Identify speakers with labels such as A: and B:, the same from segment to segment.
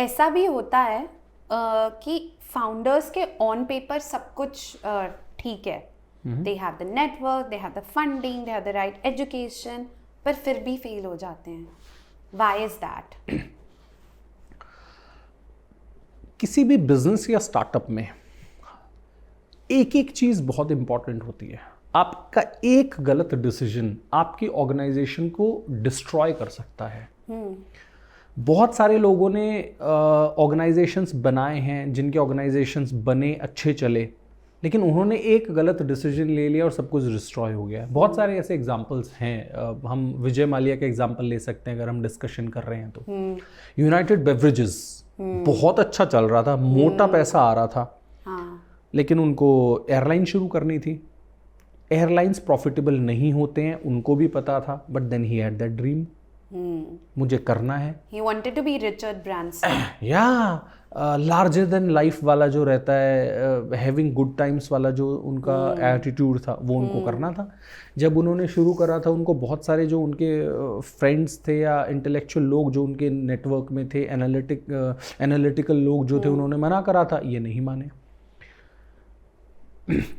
A: ऐसा भी होता है कि फाउंडर्स के ऑन पेपर सब कुछ ठीक है, they have the network, they have the funding, they have the right education, पर फिर भी फेल हो जाते हैं. Why is that?
B: किसी भी बिजनेस या स्टार्टअप में एक एक चीज बहुत इंपॉर्टेंट होती है. आपका एक गलत डिसीजन आपकी ऑर्गेनाइजेशन को डिस्ट्रॉय कर सकता है. बहुत सारे लोगों ने ऑर्गेनाइजेशंस बनाए हैं जिनके ऑर्गेनाइजेशंस बने, अच्छे चले, लेकिन उन्होंने एक गलत डिसीजन ले लिया और सब कुछ डिस्ट्रॉय हो गया. बहुत सारे ऐसे एग्जांपल्स हैं. हम विजय माल्या का एग्जांपल ले सकते हैं अगर हम डिस्कशन कर रहे हैं तो. यूनाइटेड बेवरेजेस बहुत अच्छा चल रहा था, मोटा पैसा आ रहा था, लेकिन उनको एयरलाइन शुरू करनी थी. एयरलाइंस प्रॉफिटेबल नहीं होते हैं, उनको भी पता था, but then he had that dream, मुझे करना है.
A: He wanted to be Richard Branson.
B: या लार्जर देन लाइफ वाला जो रहता है, हैविंग गुड टाइम्स वाला जो उनका एटीट्यूड था, वो उनको करना था. जब उन्होंने शुरू करा था, उनको बहुत सारे जो उनके फ्रेंड्स थे या इंटेलेक्चुअल लोग जो उनके नेटवर्क में थे, एनालिटिकल लोग जो थे, उन्होंने मना करा था, ये नहीं माने.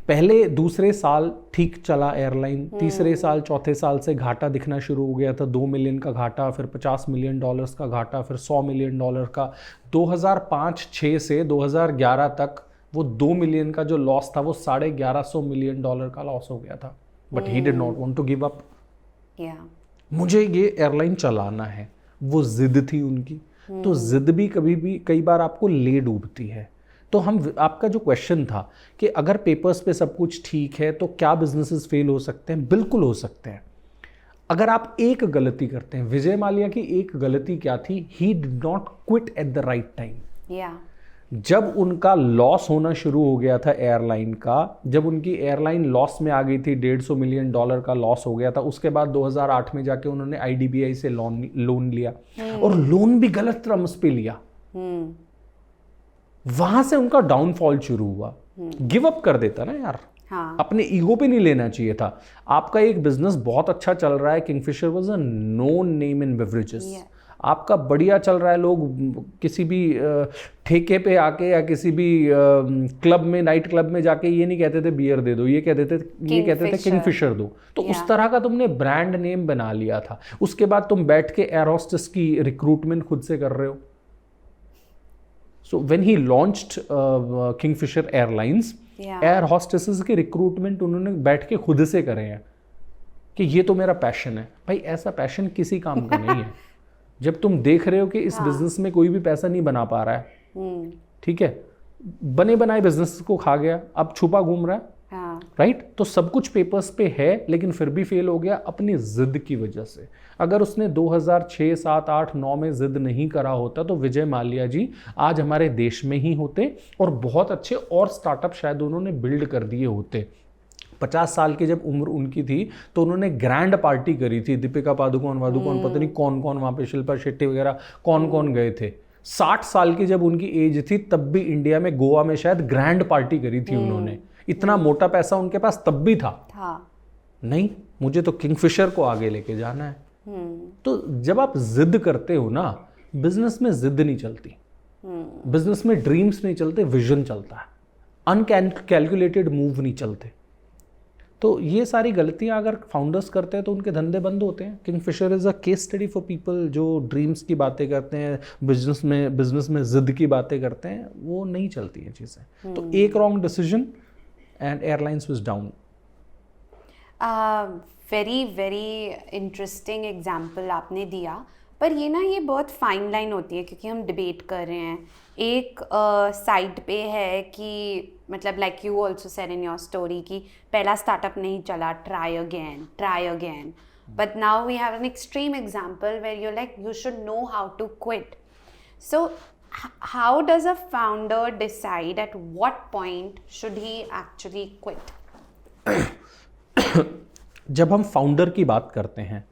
B: पहले दूसरे साल ठीक चला एयरलाइन, तीसरे साल चौथे साल से घाटा दिखना शुरू हो गया था. 2 मिलियन का घाटा, फिर $50 मिलियन का घाटा, फिर $100 मिलियन का. 2005-6 से 2011 तक वो 2 मिलियन का जो लॉस था वो $1150 मिलियन का लॉस हो गया था. But he did not want to give up. मुझे ये एयरलाइन चलाना है, वो जिद थी उनकी. तो जिद भी कई बार आपको ले डूबती है. तो आपका जो क्वेश्चन था कि अगर पेपर्स पे सब कुछ ठीक है तो क्या बिजनेसेस फेल हो सकते हैं? बिल्कुल हो सकते हैं. अगर आप एक गलती करते हैं, विजय माल्या की एक गलती क्या थी? ही did not quit at the right time. जब उनका लॉस होना शुरू हो गया था एयरलाइन का, जब उनकी एयरलाइन लॉस में आ गई थी, $150 मिलियन का लॉस हो गया था, उसके बाद 2008 में जाके उन्होंने IDBI से लोन लिया, और लोन भी गलत टर्म्स पे लिया. वहां से उनका डाउनफॉल शुरू हुआ. गिव अप कर देता ना यार. अपने ईगो पे नहीं लेना चाहिए था. आपका एक बिजनेस बहुत अच्छा चल रहा है, Kingfisher was a known name in beverages. आपका बढ़िया चल रहा है, लोग किसी भी ठेके पे आके या किसी भी क्लब में, नाइट क्लब में जाके ये नहीं कहते थे बियर दे दो, ये कहते थे किंगफिशर दो. तो उस तरह का तुमने ब्रांड नेम बना लिया था. उसके बाद तुम बैठ के एयर होस्टेस की रिक्रूटमेंट खुद से कर रहे हो. So when he launched Kingfisher Airlines, air hostesses की रिक्रूटमेंट उन्होंने बैठ के खुद से करे हैं कि ये तो मेरा पैशन है. भाई ऐसा पैशन किसी काम का नहीं है. जब तुम देख रहे हो कि इस बिजनेस में कोई भी पैसा नहीं बना पा रहा है, ठीक है, बने बनाए बिजनेस को खा गया, अब छुपा घूम रहा है, राइट. तो सब कुछ पेपर्स पे है, लेकिन फिर भी फेल हो गया अपनी जिद की वजह से. अगर उसने 2006, 7, 8, 9 में जिद नहीं करा होता तो विजय माल्या जी आज हमारे देश में ही होते और बहुत अच्छे और स्टार्टअप शायद उन्होंने बिल्ड कर दिए होते. 50 साल की जब उम्र उनकी थी तो उन्होंने ग्रैंड पार्टी करी थी. दीपिका पादुकोण पता नहीं कौन कौन वहाँ पे, शिल्पा शेट्टी वगैरह कौन कौन गए थे. 60 साल की जब उनकी एज थी तब भी इंडिया में, गोवा में शायद ग्रैंड पार्टी करी थी उन्होंने. इतना मोटा पैसा उनके पास तब भी था. नहीं, मुझे तो किंगफिशर को आगे लेके जाना है. तो जब आप जिद करते हो ना, बिजनेस में जिद नहीं चलती, बिजनेस में ड्रीम्स नहीं चलते, विजन चलता है. अनकैलकुलेटेड मूव नहीं चलते. तो ये सारी गलतियां अगर फाउंडर्स करते हैं तो उनके धंधे बंद होते हैं. Kingfisher is a case study for people जो ड्रीम्स की बातें करते हैं, बिजनेस में जिद की बातें करते हैं, वो नहीं चलती हैं चीज़ें. तो एक wrong decision and airlines was down.
A: Very very interesting example आपने दिया. पर ये ना, ये बहुत फाइन लाइन होती है क्योंकि हम डिबेट कर रहे हैं. एक साइड पे है कि मतलब like you also said in your story कि पहला स्टार्टअप नहीं चला, try again. But now we have an extreme example where you like you should know how to quit. So how does a founder decide at what point should he actually quit?
B: जब हम founder की बात करते हैं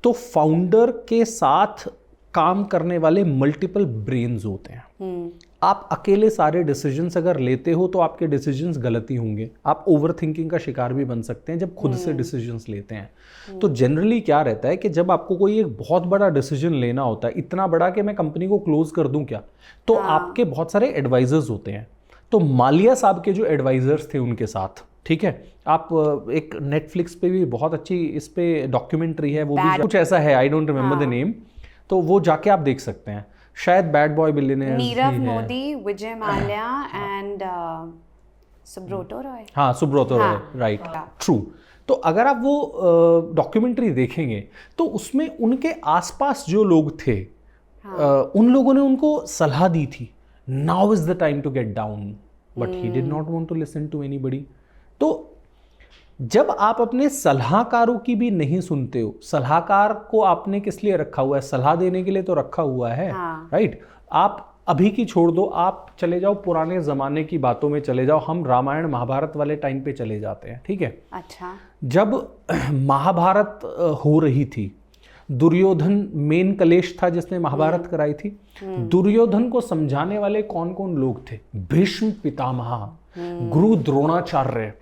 B: तो founder के साथ काम करने वाले मल्टीपल ब्रेन्स होते हैं. आप अकेले सारे डिसीजंस अगर लेते हो तो आपके डिसीजंस गलत ही होंगे। आप ओवर थिंकिंग का शिकार भी बन सकते हैं जब खुद से डिसीजंस लेते हैं। तो जनरली क्या रहता है कि जब आपको कोई एक बहुत बड़ा डिसीजन लेना होता है, इतना बड़ा कि मैं कंपनी को क्लोज कर दूं क्या, तो आपके बहुत सारे एडवाइजर्स होते हैं। तो मालिया साहब के जो एडवाइजर्स थे उनके साथ, ठीक है, आप एक नेटफ्लिक्स पे भी बहुत अच्छी इस पे डॉक्यूमेंट्री है, वो भी कुछ ऐसा है, I don't remember the name, तो वो जाके आप देख सकते हैं। शायद bad boy billionaire,
A: Nirav Modi, Vijay Mallya and Subrata Roy.
B: हाँ, सुब्रतो रॉय, राइट, ट्रू। तो अगर आप वो डॉक्यूमेंट्री देखेंगे तो उसमें उनके आसपास जो लोग थे, उन लोगों ने उनको सलाह दी थी, now is the time to get down, but he did not want to listen to anybody. तो जब आप अपने सलाहकारों की भी नहीं सुनते हो, सलाहकार को आपने किस लिए रखा हुआ है, सलाह देने के लिए तो रखा हुआ है, राइट। आप अभी की छोड़ दो, आप चले जाओ पुराने जमाने की बातों में चले जाओ, हम रामायण महाभारत वाले टाइम पे चले जाते हैं, ठीक है।
A: अच्छा।
B: जब महाभारत हो रही थी, दुर्योधन मेन कलेश था जिसने महाभारत कराई थी। दुर्योधन को समझाने वाले कौन कौन लोग थे? भीष्म पितामह, गुरु द्रोणाचार्य,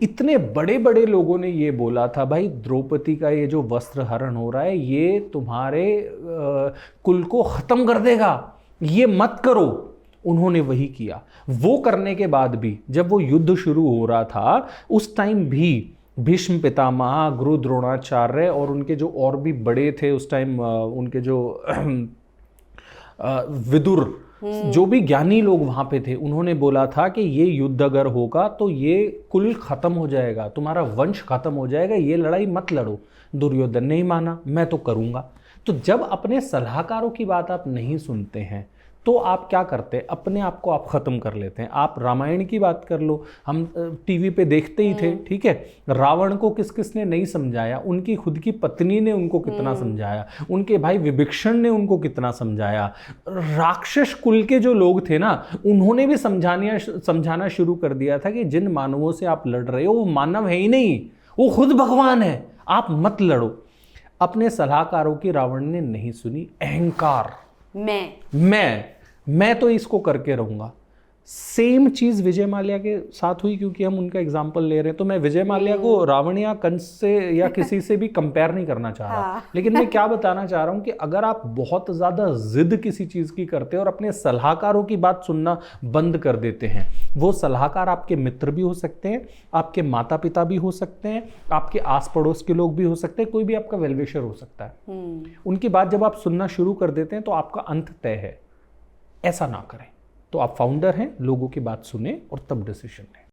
B: इतने बड़े बड़े लोगों ने ये बोला था, भाई द्रौपदी का ये जो वस्त्र हरण हो रहा है ये तुम्हारे कुल को खत्म कर देगा, ये मत करो। उन्होंने वही किया। वो करने के बाद भी जब वो युद्ध शुरू हो रहा था उस टाइम भी भीष्म पितामह, गुरु द्रोणाचार्य और उनके जो और भी बड़े थे उस टाइम, उनके जो विदुर, जो भी ज्ञानी लोग वहां पे थे, उन्होंने बोला था कि ये युद्ध अगर होगा तो ये कुल खत्म हो जाएगा, तुम्हारा वंश खत्म हो जाएगा, ये लड़ाई मत लड़ो। दुर्योधन नहीं माना, मैं तो करूंगा। तो जब अपने सलाहकारों की बात आप नहीं सुनते हैं तो आप क्या करते हैं? अपने आप को आप ख़त्म कर लेते हैं। आप रामायण की बात कर लो, हम टीवी पे देखते ही थे, ठीक है। रावण को किस किस ने नहीं समझाया, उनकी खुद की पत्नी ने उनको कितना समझाया, उनके भाई विभीषण ने उनको कितना समझाया। राक्षस कुल के जो लोग थे ना, उन्होंने भी समझाना शुरू कर दिया था कि जिन मानवों से आप लड़ रहे हो वो मानव है ही नहीं, वो खुद भगवान है, आप मत लड़ो। अपने सलाहकारों की रावण ने नहीं सुनी। अहंकार, मैं तो इसको करके रहूंगा। सेम चीज विजय माल्या के साथ हुई, क्योंकि हम उनका एग्जाम्पल ले रहे हैं। तो मैं विजय माल्या को रावण या कंस से या किसी से भी कंपेयर नहीं करना चाह रहा, लेकिन मैं क्या बताना चाह रहा हूं कि अगर आप बहुत ज्यादा जिद किसी चीज की करते हैं और अपने सलाहकारों की बात सुनना बंद कर देते हैं, वो सलाहकार आपके मित्र भी हो सकते हैं, आपके माता पिता भी हो सकते हैं, आपके आस पड़ोस के लोग भी हो सकते हैं, कोई भी आपका वेलविशर हो सकता है। उनकी बात जब आप सुनना शुरू कर देते हैं तो आपका अंत तय है। ऐसा ना करें। तो आप फाउंडर हैं, लोगों की बात सुने और तब डिसीजन लें।